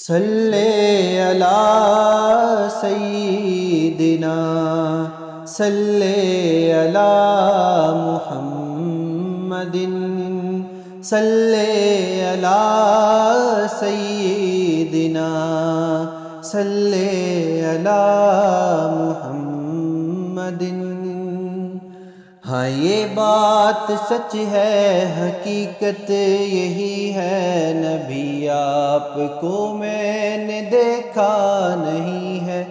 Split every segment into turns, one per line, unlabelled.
صلی علی سیدنا صلی علی محمد صلی علی سیدنا صلی علی محمد۔ ہاں یہ بات سچ ہے، حقیقت یہی ہے، نبی آپ کو میں نے دیکھا نہیں ہے۔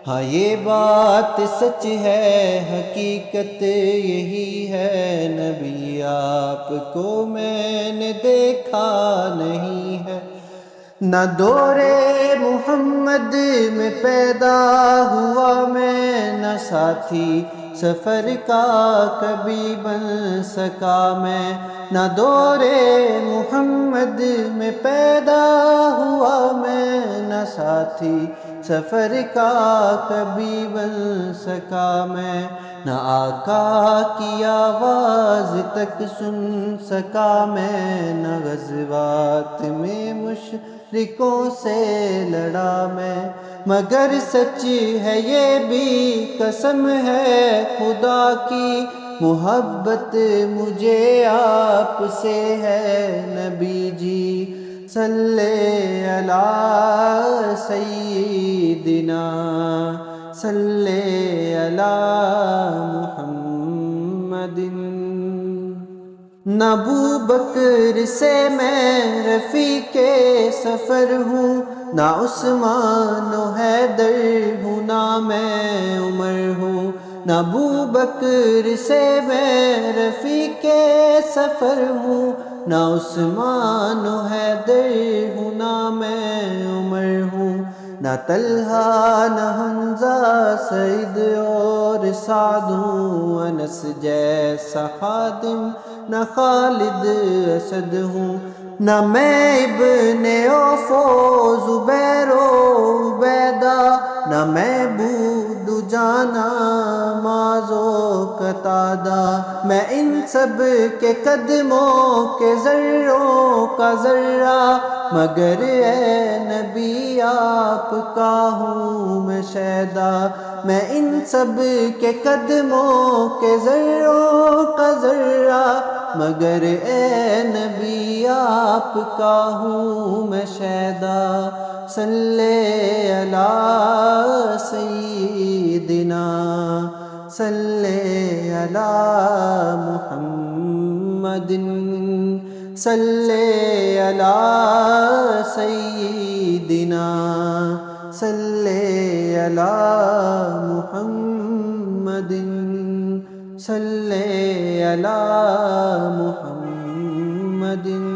ہاں یہ بات سچ ہے، حقیقت یہی ہے، نبی آپ کو میں نے دیکھا نہیں ہے۔ نہ دور محمد میں پیدا ہوا میں، نہ ساتھی سفر کا کبھی بن سکا میں۔ نہ دور محمد میں پیدا ہوا میں، نہ ساتھی سفر کا کبھی بن سکا میں۔ نہ آقا کی آواز تک سن سکا میں، نہ غزوات میں مشرکوں سے لڑا میں۔ مگر سچ ہے یہ بھی قسم ہے خدا کی، محبت مجھے آپ سے ہے نبی جی۔ صلی علی سیدنا صلی علی محمد۔ نہ ابوبکر سے میں رفیق سفر ہوں، نہ عثمان و حیدر ہوں، نہ میں عمر ہوں۔ نہ ابوبکر سے میں رفیق سفر ہوں، نہ عثمان و حیدر ہوں، نہ میں عمر ہوں۔ نہ طلحہ نہ حمزہ سعید اور سعد ہوں، انس جیسا خادم نہ خالد اسد ہوں۔ نہ میں ابن عوف و زبیر و عبیدہ، نہ میں بود جانا معاذ و قتادہ۔ میں ان سب کے قدموں کے ذروں کا ذرہ، مگر اے نبی آپ کا ہوں میں شیدا۔ میں ان سب کے قدموں کے ذروں کا ذرہ، مگر اے نبی آپ کا ہوں میں شیدا۔ صلی علی سیدنا صلی علی محمد صلی علی سیدنا صلی علی محمد صلی علی محمد۔